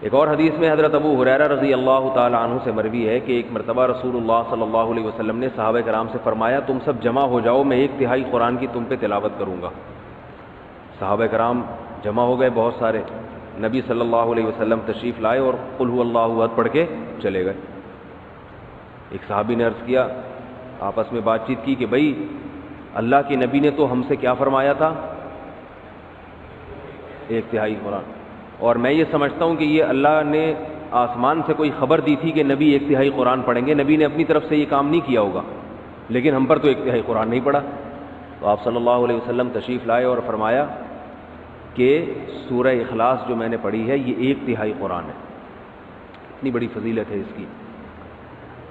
ایک اور حدیث میں حضرت ابو ہریرہ رضی اللہ تعالی عنہ سے مروی ہے کہ ایک مرتبہ رسول اللہ صلی اللہ علیہ وسلم نے صحابہ کرام سے فرمایا تم سب جمع ہو جاؤ، میں 1/3 قرآن کی تم پہ تلاوت کروں گا۔ صحابہ کرام جمع ہو گئے بہت سارے، نبی صلی اللہ علیہ وسلم تشریف لائے اور قل هو اللہ احد پڑھ کے چلے گئے۔ ایک صحابی نے عرض کیا، آپس میں بات چیت کی کہ بھائی اللہ کے نبی نے تو ہم سے کیا فرمایا تھا؟ 1/3 قرآن، اور میں یہ سمجھتا ہوں کہ یہ اللہ نے آسمان سے کوئی خبر دی تھی کہ نبی 1/3 قرآن پڑھیں گے، نبی نے اپنی طرف سے یہ کام نہیں کیا ہوگا، لیکن ہم پر تو 1/3 قرآن نہیں پڑھا۔ تو آپ صلی اللہ علیہ وسلم تشریف لائے اور فرمایا کہ سورہ اخلاص جو میں نے پڑھی ہے یہ 1/3 قرآن ہے، اتنی بڑی فضیلت ہے اس کی۔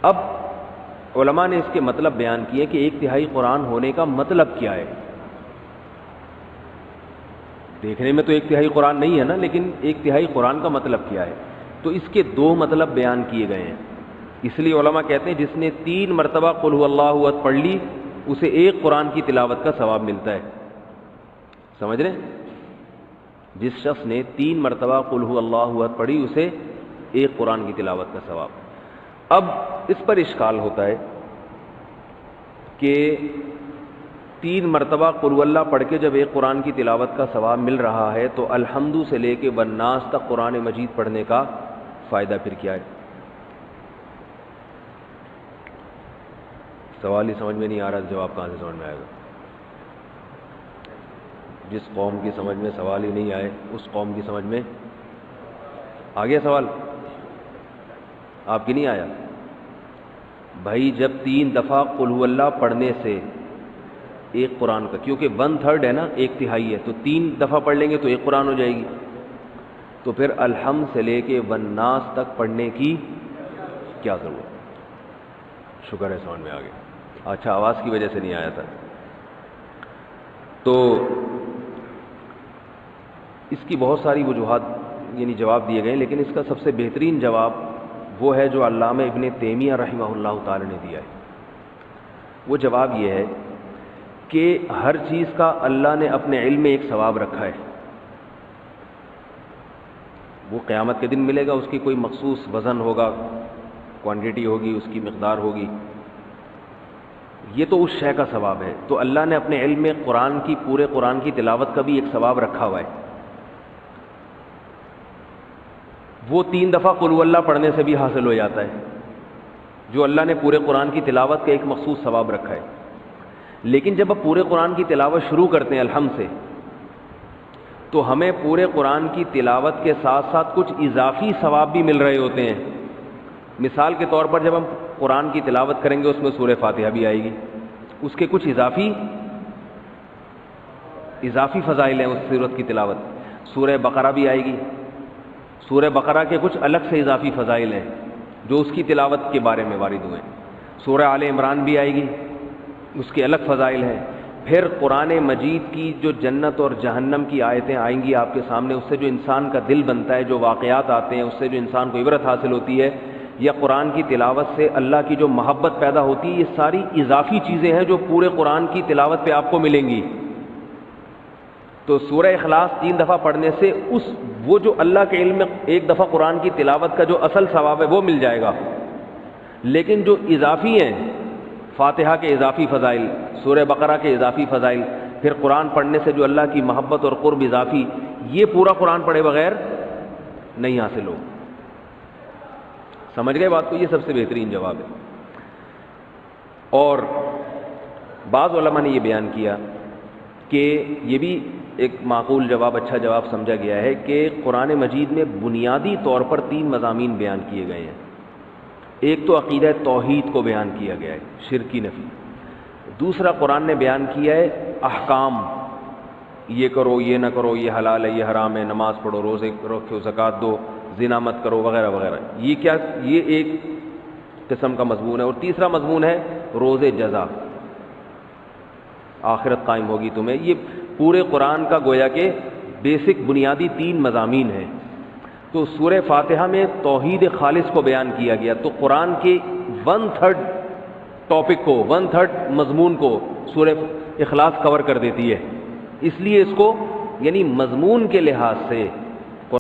اب علماء نے اس کے مطلب بیان کیے کہ 1/3 قرآن ہونے کا مطلب کیا ہے۔ دیکھنے میں تو 1/3 قرآن نہیں ہے نا، لیکن 1/3 قرآن کا مطلب کیا ہے؟ تو اس کے 2 مطلب بیان کیے گئے ہیں۔ اس لیے علماء کہتے ہیں جس نے 3 مرتبہ قل هو اللہ احد پڑھ لی اسے 1 قرآن کی تلاوت کا ثواب ملتا ہے۔ سمجھ رہے ہیں؟ جس شخص نے 3 مرتبہ قل هو اللہ احد پڑھی اسے 1 قرآن کی تلاوت کا ثواب۔ اب اس پر اشکال ہوتا ہے کہ 3 مرتبہ قل هو اللہ پڑھ کے جب 1 قرآن کی تلاوت کا ثواب مل رہا ہے تو الحمد سے لے کے والناس تک قرآن مجید پڑھنے کا فائدہ پھر کیا ہے؟ سوال ہی سمجھ میں نہیں آ رہا، جواب کہاں سے سمجھ میں آئے گا؟ جس قوم کی سمجھ میں سوال ہی نہیں آئے اس قوم کی سمجھ میں آ گیا سوال؟ آپ کی نہیں آیا؟ بھائی جب 3 دفعہ قل هو اللہ پڑھنے سے 1 قرآن کا، کیونکہ 1/3 ہے نا، 1/3 ہے، تو 3 دفعہ پڑھ لیں گے تو 1 قرآن ہو جائے گی، تو پھر الحمد سے لے کے والناس تک پڑھنے کی کیا ضرورت؟ شکر ہے سمجھ میں آ گیا۔ اچھا آواز کی وجہ سے نہیں آیا تھا۔ تو اس کی بہت ساری وجوہات یعنی جواب دیے گئے، لیکن اس کا سب سے بہترین جواب وہ ہے جو علامہ ابن تیمیہ رحمہ اللہ تعالی نے دیا ہے۔ وہ جواب یہ ہے کہ ہر چیز کا اللہ نے اپنے علم میں ایک ثواب رکھا ہے، وہ قیامت کے دن ملے گا، اس کی کوئی مخصوص وزن ہوگا، کوانٹٹی ہوگی، اس کی مقدار ہوگی، یہ تو اس شے کا ثواب ہے۔ تو اللہ نے اپنے علم میں پورے قرآن کی تلاوت کا بھی ایک ثواب رکھا ہوا ہے، وہ 3 دفعہ قل هو اللہ پڑھنے سے بھی حاصل ہو جاتا ہے، جو اللہ نے پورے قرآن کی تلاوت کا ایک مخصوص ثواب رکھا ہے۔ لیکن جب آپ پورے قرآن کی تلاوت شروع کرتے ہیں الحمد سے، تو ہمیں پورے قرآن کی تلاوت کے ساتھ ساتھ کچھ اضافی ثواب بھی مل رہے ہوتے ہیں۔ مثال کے طور پر جب ہم قرآن کی تلاوت کریں گے اس میں سورہ فاتحہ بھی آئے گی، اس کے کچھ اضافی فضائل ہیں اس سورت کی تلاوت۔ سورہ بقرہ بھی آئے گی، سورہ بقرہ کے کچھ الگ سے اضافی فضائل ہیں جو اس کی تلاوت کے بارے میں وارد ہوئے۔ سورہ آل عمران بھی آئے گی، اس کے الگ فضائل ہیں۔ پھر قرآن مجید کی جو جنت اور جہنم کی آیتیں آئیں گی آپ کے سامنے، اس سے جو انسان کا دل بنتا ہے، جو واقعات آتے ہیں اس سے جو انسان کو عبرت حاصل ہوتی ہے، یا قرآن کی تلاوت سے اللہ کی جو محبت پیدا ہوتی ہے، یہ ساری اضافی چیزیں ہیں جو پورے قرآن کی تلاوت پہ آپ کو ملیں گی۔ تو سورہ اخلاص 3 دفعہ پڑھنے سے وہ جو اللہ کے علم میں 1 دفعہ قرآن کی تلاوت کا جو اصل ثواب ہے وہ مل جائے گا، لیکن جو اضافی ہیں، فاتحہ کے اضافی فضائل، سورہ بقرہ کے اضافی فضائل، پھر قرآن پڑھنے سے جو اللہ کی محبت اور قرب اضافی، یہ پورا قرآن پڑھے بغیر نہیں حاصل ہو۔ سمجھ گئے بات کو؟ یہ سب سے بہترین جواب ہے۔ اور بعض علماء نے یہ بیان کیا کہ یہ بھی ایک معقول جواب، اچھا جواب سمجھا گیا ہے کہ قرآن مجید میں بنیادی طور پر 3 مضامین بیان کیے گئے ہیں۔ ایک تو عقیدہ توحید کو بیان کیا گیا ہے، شرک کی نفی۔ دوسرا قرآن نے بیان کیا ہے احکام، یہ کرو، یہ نہ کرو، یہ حلال ہے، یہ حرام ہے، نماز پڑھو، روزے رکھو، زکوٰۃ دو، زنا مت کرو، وغیرہ وغیرہ۔ یہ ایک قسم کا مضمون ہے۔ اور تیسرا مضمون ہے روز جزا، آخرت قائم ہوگی تمہیں۔ یہ پورے قرآن کا گویا کہ بیسک بنیادی 3 مضامین ہیں۔ تو سورہ فاتحہ میں توحید خالص کو بیان کیا گیا، تو قرآن کے 1/3 ٹاپک کو، 1/3 مضمون کو سورہ اخلاص کور کر دیتی ہے۔ اس لیے اس کو یعنی مضمون کے لحاظ سے